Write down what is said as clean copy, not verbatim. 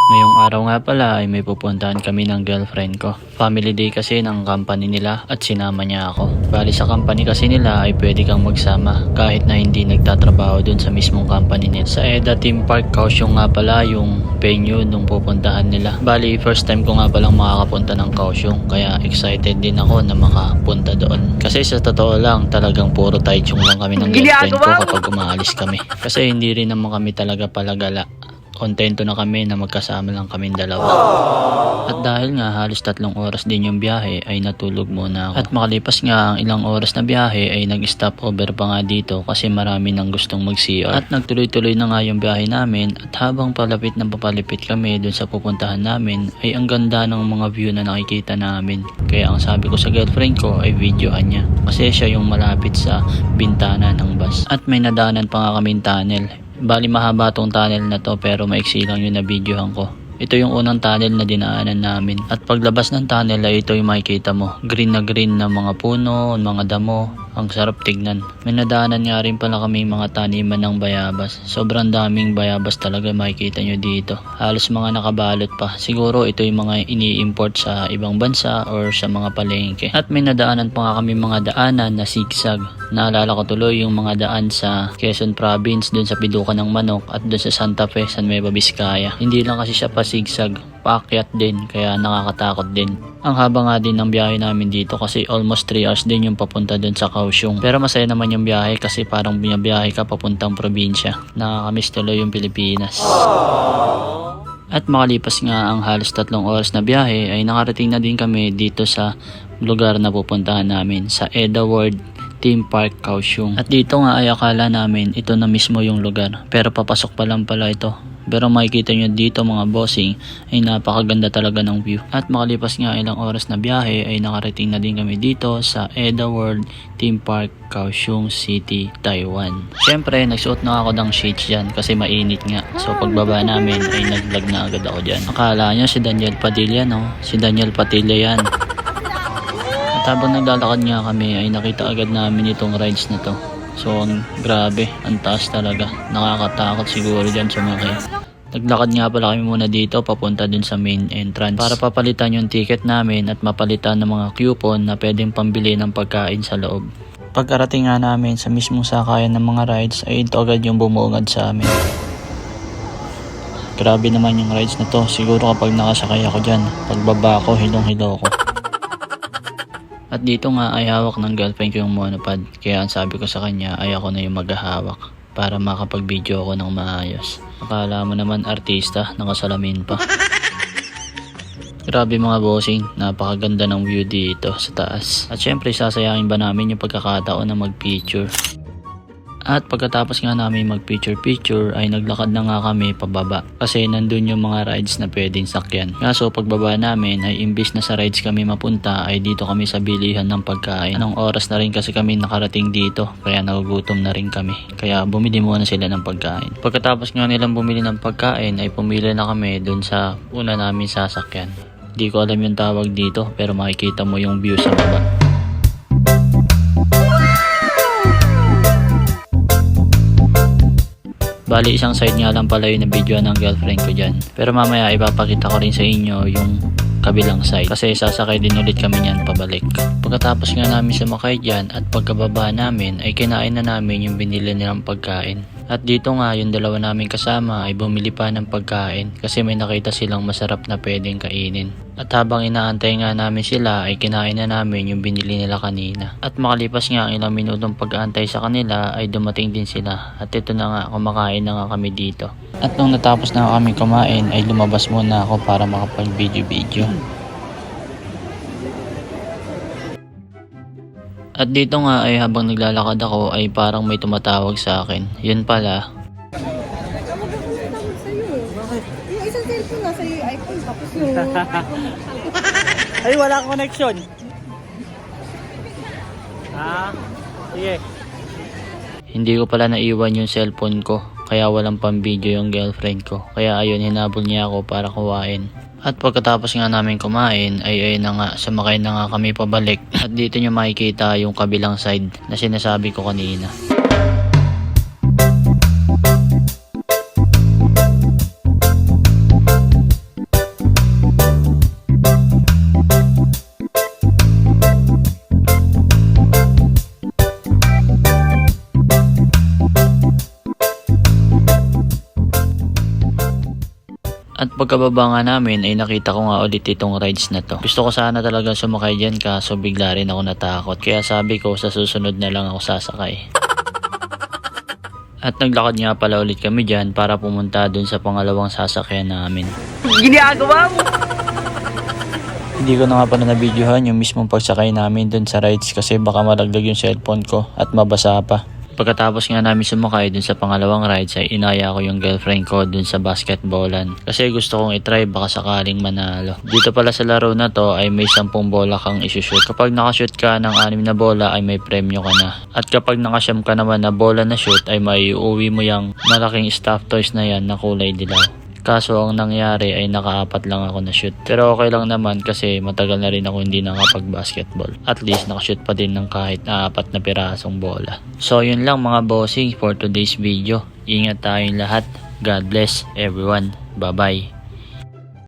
Ngayong araw nga pala ay may pupuntahan kami ng girlfriend ko. Family day kasi ng company nila at sinama niya ako. Bali sa company kasi nila ay pwede kang magsama kahit na hindi nagtatrabaho dun sa mismong company nila. Sa EDA Theme Park, Kaohsiung nga pala yung venue nung pupuntahan nila. Bali first time ko nga palang makakapunta ng Kaohsiung kaya excited din ako na makapunta doon. Kasi sa totoo lang talagang puro taichung lang kami ng girlfriend ko kapag umaalis kami. Kasi hindi rin naman kami talaga palagala. Kontento na kami na magkasama lang kaming dalawa. At dahil nga halos 3 oras din yung biyahe ay natulog muna ako. At makalipas nga ang ilang oras na biyahe ay nag-stop over pa nga dito kasi marami nang gustong mag-CR. At nagtuloy-tuloy na nga yung biyahe namin at habang palapit na papalipit kami dun sa pupuntahan namin ay ang ganda ng mga view na nakikita namin. Kaya ang sabi ko sa girlfriend ko ay videohan niya kasi siya yung malapit sa bintana ng bus. At may nadaanan pa nga kaming tunnel. Bali mahaba tong tunnel na to pero maiksi lang yung na-videohan ko. Ito yung unang tunnel na dinaanan namin. At paglabas ng tunnel ay ito yung makikita mo. Green na mga puno, mga damo. Ang sarap tignan. May nadaanan nga rin pala kami mga taniman ng bayabas. Sobrang daming bayabas talaga makikita nyo dito. Halos mga nakabalot pa. Siguro ito yung mga ini-import sa ibang bansa or sa mga palengke. At may nadaanan pa nga kami mga daanan na zigzag. Naalala ko tuloy yung mga daan sa Quezon Province dun sa Pidukan ng Manok at dun sa Santa Fe, San Nueva Vizcaya. Hindi lang kasi siya zigzag, paakyat din kaya nakakatakot din. Ang haba nga din ng biyahe namin dito kasi almost 3 hours din yung papunta dun sa Kaohsiung. Pero masaya naman yung biyahe kasi parang binabiyahe ka papuntang probinsya. Nakakamiss tuloy yung Pilipinas. At makalipas nga ang halos 3 oras na biyahe ay nakarating na din kami dito sa lugar na pupuntahan namin sa EDA World Theme Park Kaohsiung. At dito nga ay akala namin ito na mismo yung lugar pero papasok pa lang pala ito. Pero makikita nyo dito mga bossing ay napakaganda talaga ng view. At makalipas nga ilang oras na biyahe ay nakarating na din kami dito sa EDA World Theme Park Kaohsiung City, Taiwan. Siyempre nagsuot na ako ng shades dyan kasi mainit nga. So pagbaba namin ay nag-vlog na agad ako dyan. Akala nyo si Daniel Padilla no? Si Daniel Padilla yan. At habang naglalakad nga kami ay nakita agad namin itong rides na to. So grabe, ang taas talaga. Nakakatakot siguro dyan sumakay. Naglakad nga pala kami muna dito papunta dun sa main entrance para papalitan yung ticket namin at mapalitan ng mga coupon na pwedeng pambili ng pagkain sa loob. Pagkarating nga namin sa mismong sakayan ng mga rides ay ito agad yung bumungad sa amin. Grabe naman yung rides na to. Siguro kapag nakasakay ako dyan, pagbaba ko hilong-hilo ko. At dito nga ay hawak ng girlfriend ko yung monopod. Kaya ang sabi ko sa kanya ay ako na yung maghahawak para makapag-video ako ng maayos. Akala mo naman artista, nakasalamin pa. Grabe mga bossing, napakaganda ng view dito sa taas. At syempre sasayangin ba namin yung pagkakataon na mag-picture. At pagkatapos nga namin mag-picture ay naglakad na nga kami pababa kasi nandun yung mga rides na pwedeng sakyan. Kaso pagbaba namin ay imbis na sa rides kami mapunta ay dito kami sa bilihan ng pagkain. Anong oras na rin kasi kami nakarating dito kaya nagugutom na rin kami. Kaya bumili muna sila ng pagkain. Pagkatapos nga nilang bumili ng pagkain ay pumili na kami dun sa una namin sasakyan. Di ko alam yung tawag dito pero makikita mo yung view sa baba. Bali isang side nga lang pala yung na-video ng girlfriend ko dyan. Pero mamaya ipapakita ko rin sa inyo yung kabilang side. Kasi sasakay din ulit kami niyan pabalik. Pagkatapos nga namin sumakay dyan at pagkababa namin ay kinain na namin yung binili nilang pagkain. At dito nga yung dalawa namin kasama ay bumili pa ng pagkain kasi may nakita silang masarap na pwedeng kainin. At habang inaantay nga namin sila ay kinain na namin yung binili nila kanina. At makalipas nga ang ilang minutong pag-aantay sa kanila ay dumating din sila. At ito na nga, kumakain na nga kami dito. At nung natapos na kami kumain ay lumabas muna ako para makapag-video-video. At dito nga ay habang naglalakad ako ay parang may tumatawag sa akin. Yun pala. Bakit? Yung isang cellphone nasa iyo, iPhone, tapos yung... Ay, wala akong connection. Sige. Hindi ko pala naiwan yung cellphone ko. Kaya walang pang video yung girlfriend ko. Kaya ayun, hinabol niya ako para kuhain. At pagkatapos nga namin kumain ay ayun na nga, sumakay na nga kami pabalik. At dito nyo makikita yung kabilang side na sinasabi ko kanina. At pagkababa nga namin ay nakita ko nga ulit itong rides na to. Gusto ko sana talaga sumakay dyan kaso bigla rin ako natakot. Kaya sabi ko sa susunod na lang ako sasakay. At naglakad nga pala ulit kami dyan para pumunta dun sa pangalawang sasakyan namin. Ginagawa mo! Hindi ko na nga pala na-videohan yung mismong pagsakay namin dun sa rides kasi baka malaglag yung cellphone ko at mabasa pa. Pagkatapos nga namin sumakay dun sa pangalawang rides ay inaya ko yung girlfriend ko dun sa basketballan. Kasi gusto kong itry baka sakaling manalo. Dito pala sa laro na to ay may 10 bola kang isushoot. Kapag nakashoot ka ng 6 na bola ay may premyo ka na. At kapag nakasyam ka naman na bola na shoot ay may uuwi mo yung malaking stuffed toys na yan na kulay dilaw. Kaso ang nangyari ay naka-4 lang ako na shoot. Pero okay lang naman kasi matagal na rin ako hindi nakapag-basketball. At least nakashoot pa din ng kahit 4 na pirasong bola. So yun lang mga bossing for today's video. Ingat tayong lahat. God bless everyone. Bye bye.